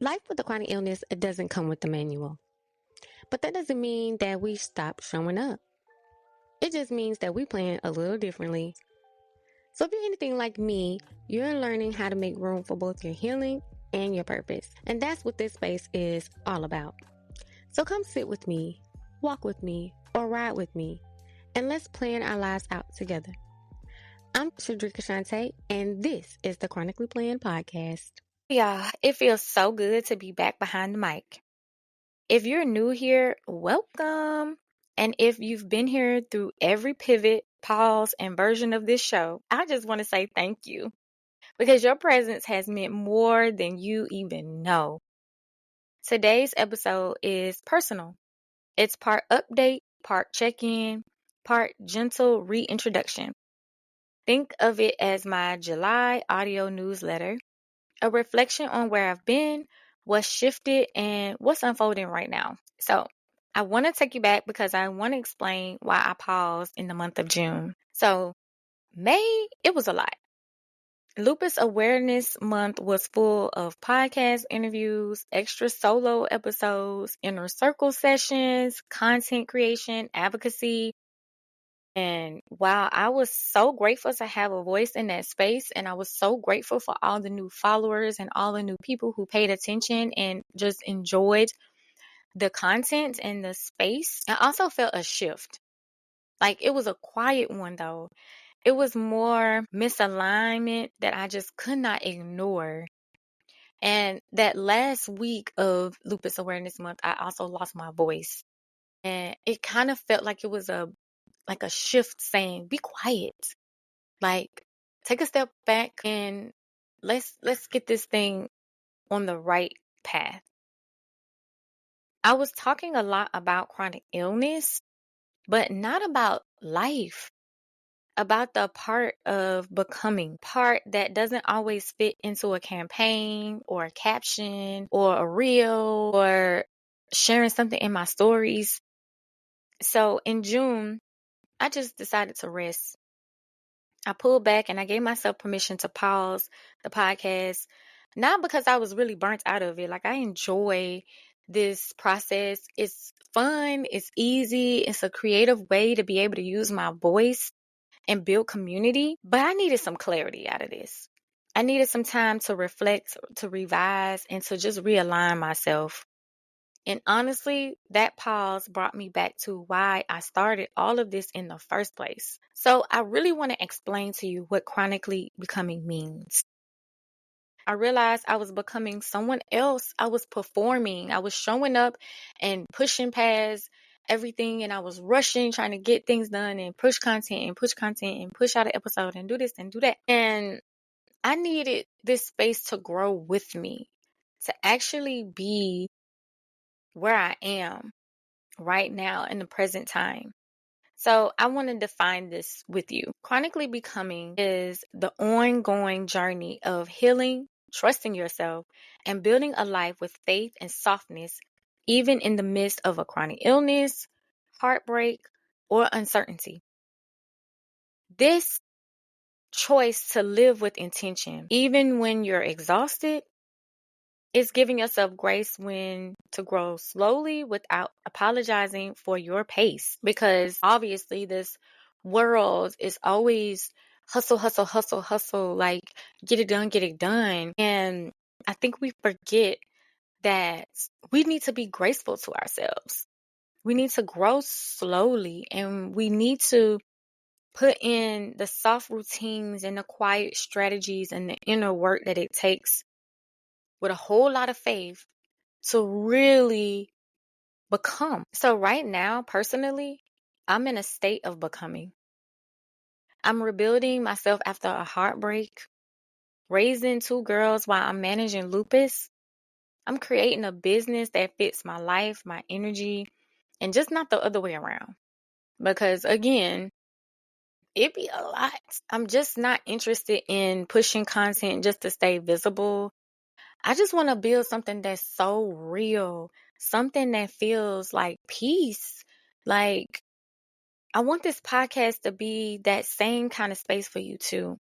Life with a chronic illness, it doesn't come with a manual. But that doesn't mean that we stop showing up. It just means that we plan a little differently. So if you're anything like me, you're learning how to make room for both your healing and your purpose. And that's what this space is all about. So come sit with me, walk with me, or ride with me, and let's plan our lives out together. I'm Shadrika Shante, and this is the Chronically Planned Podcast. Yeah, it feels so good to be back behind the mic. If you're new here, welcome. And if you've been here through every pivot, pause, and version of this show, I just want to say thank you because your presence has meant more than you even know. Today's episode is personal. It's part update, part check-in, part gentle reintroduction. Think of it as my July audio newsletter, a reflection on where I've been, what's shifted, and what's unfolding right now. So I want to take you back because I want to explain why I paused in the month of June. So May, it was a lot. Lupus Awareness Month was full of podcast interviews, extra solo episodes, inner circle sessions, content creation, advocacy. And while I was so grateful to have a voice in that space, and I was so grateful for all the new followers and all the new people who paid attention and just enjoyed the content and the space, I also felt a shift. Like it was a quiet one though. It was more misalignment that I just could not ignore. And that last week of Lupus Awareness Month, I also lost my voice. And it kind of felt like it was a shift saying, be quiet. Like take a step back and let's get this thing on the right path. I was talking a lot about chronic illness, but not about life, about the part of becoming, part that doesn't always fit into a campaign or a caption or a reel or sharing something in my stories. So in June, I just decided to rest. I pulled back and I gave myself permission to pause the podcast, not because I was really burnt out of it. Like I enjoy this process. It's fun, it's easy, it's a creative way to be able to use my voice and build community. But I needed some clarity out of this. I needed some time to reflect, to revise, and to just realign myself. And honestly, that pause brought me back to why I started all of this in the first place. So I really want to explain to you what chronically becoming means. I realized I was becoming someone else. I was performing. I was showing up and pushing past everything, and I was rushing, trying to get things done and push content and push content and push out an episode and do this and do that. And I needed this space to grow with me, to actually be where I am right now in the present time. So I want to define this with you. Chronically becoming is the ongoing journey of healing, trusting yourself, and building a life with faith and softness, even in the midst of a chronic illness, heartbreak, or uncertainty. This choice to live with intention, even when you're exhausted, is giving yourself grace when to grow slowly without apologizing for your pace. Because obviously this world is always hustle, hustle, hustle, hustle, like get it done, get it done. And I think we forget that we need to be graceful to ourselves. We need to grow slowly and we need to put in the soft routines and the quiet strategies and the inner work that it takes with a whole lot of faith to really become. So right now, personally, I'm in a state of becoming. I'm rebuilding myself after a heartbreak, raising two girls while I'm managing lupus. I'm creating a business that fits my life, my energy, and just not the other way around. Because again, it be a lot. I'm just not interested in pushing content just to stay visible. I just want to build something that's so real, something that feels like peace. Like, I want this podcast to be that same kind of space for you too.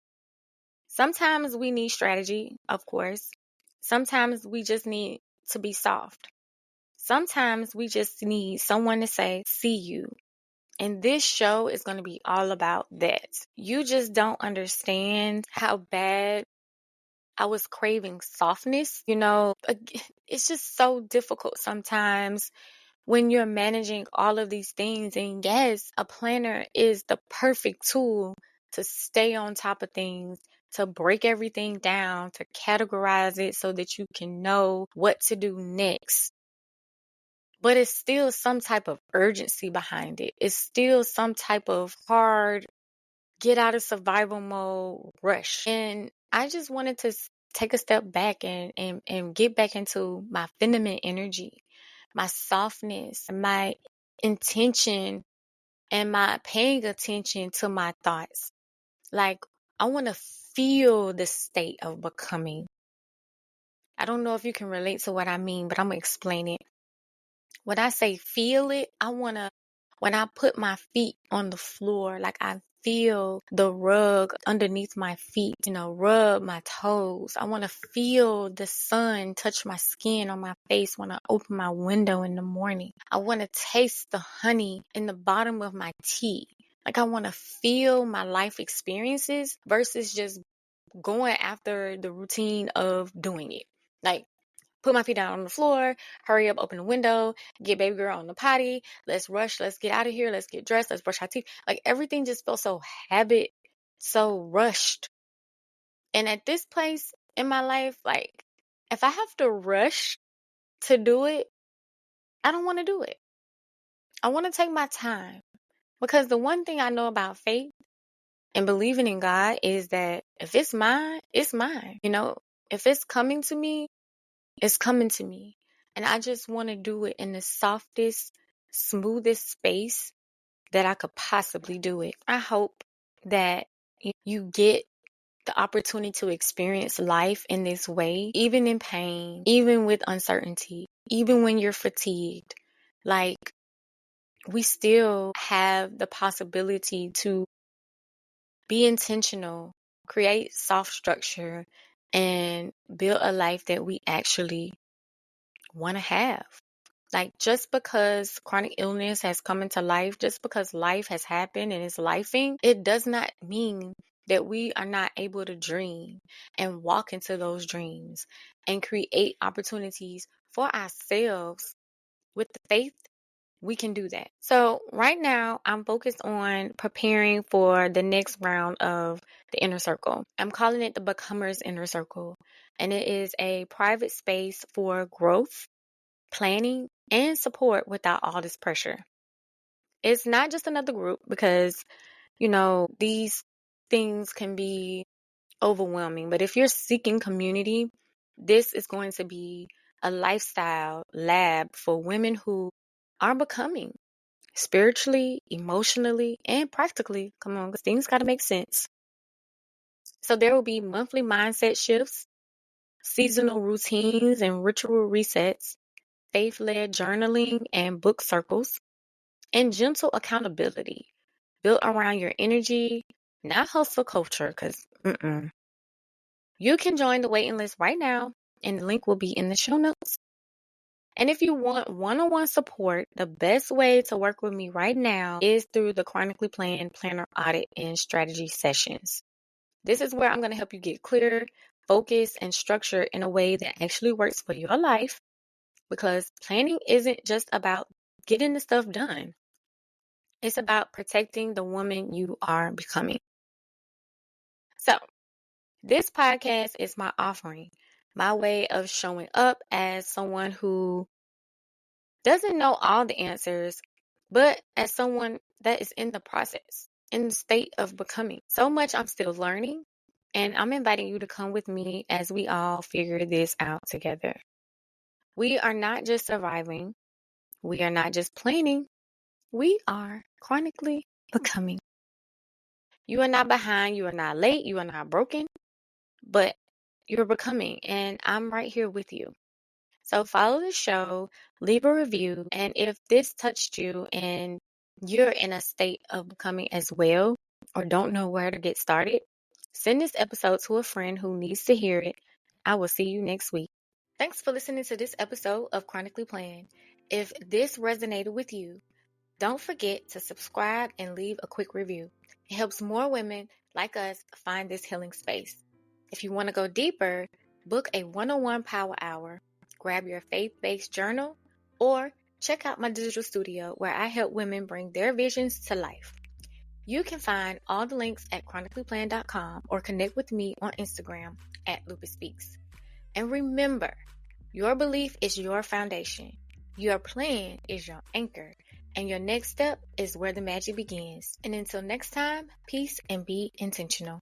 Sometimes we need strategy, of course. Sometimes we just need to be soft. Sometimes we just need someone to say, see you. And this show is going to be all about that. You just don't understand how bad I was craving softness. It's just so difficult sometimes when you're managing all of these things. And yes, a planner is the perfect tool to stay on top of things, to break everything down, to categorize it so that you can know what to do next. But it's still some type of urgency behind it. It's still some type of hard, get out of survival mode rush. And I just wanted to take a step back and get back into my feminine energy, my softness, my intention, and my paying attention to my thoughts. Like, I want to feel the state of becoming. I don't know if you can relate to what I mean, but I'm going to explain it. When I say feel it, when I put my feet on the floor, like I feel the rug underneath my feet, rub my toes. I want to feel the sun touch my skin on my face when I open my window in the morning. I want to taste the honey in the bottom of my tea. Like, I want to feel my life experiences versus just going after the routine of doing it. Like, put my feet down on the floor, hurry up, open the window, get baby girl on the potty, let's rush, let's get out of here, let's get dressed, let's brush our teeth. Like, everything just felt so so rushed. And at this place in my life, like, if I have to rush to do it, I don't want to do it. I want to take my time. Because the one thing I know about faith and believing in God is that if it's mine, it's mine. If it's coming to me, it's coming to me. And I just want to do it in the softest, smoothest space that I could possibly do it. I hope that you get the opportunity to experience life in this way, even in pain, even with uncertainty, even when you're fatigued. Like, we still have the possibility to be intentional, create soft structure, and build a life that we actually want to have. Like, just because chronic illness has come into life, just because life has happened and it's lifing, it does not mean that we are not able to dream and walk into those dreams and create opportunities for ourselves. With the faith, we can do that. So right now, I'm focused on preparing for the next round of the inner circle. I'm calling it the Becomers Inner Circle, and it is a private space for growth, planning, and support without all this pressure. It's not just another group because, these things can be overwhelming. But if you're seeking community, this is going to be a lifestyle lab for women who are becoming spiritually, emotionally, and practically. Come on, because things got to make sense. So there will be monthly mindset shifts, seasonal routines and ritual resets, faith-led journaling and book circles, and gentle accountability built around your energy, not hustle culture, because you can join the waiting list right now, and the link will be in the show notes. And if you want one-on-one support, the best way to work with me right now is through the Chronically Planned Planner Audit and Strategy sessions. This is where I'm going to help you get clear, focus, and structure in a way that actually works for your life, because planning isn't just about getting the stuff done. It's about protecting the woman you are becoming. So, this podcast is my offering, my way of showing up as someone who doesn't know all the answers, but as someone that is in the process, in the state of becoming. So much I'm still learning, and I'm inviting you to come with me as we all figure this out together. We are not just surviving, we are not just planning, we are chronically becoming. You are not behind, you are not late, you are not broken, but you're becoming, and I'm right here with you. So follow the show, leave a review, and if this touched you and you're in a state of becoming as well, or don't know where to get started, send this episode to a friend who needs to hear it. I will see you next week. Thanks for listening to this episode of Chronically Planned. If this resonated with you, don't forget to subscribe and leave a quick review. It helps more women like us find this healing space. If you want to go deeper, book a one-on-one power hour, grab your faith-based journal, or check out my digital studio where I help women bring their visions to life. You can find all the links at chronicallyplanned.com or connect with me on Instagram at LupusSpeaks. And remember, your belief is your foundation, your plan is your anchor, and your next step is where the magic begins. And until next time, peace and be intentional.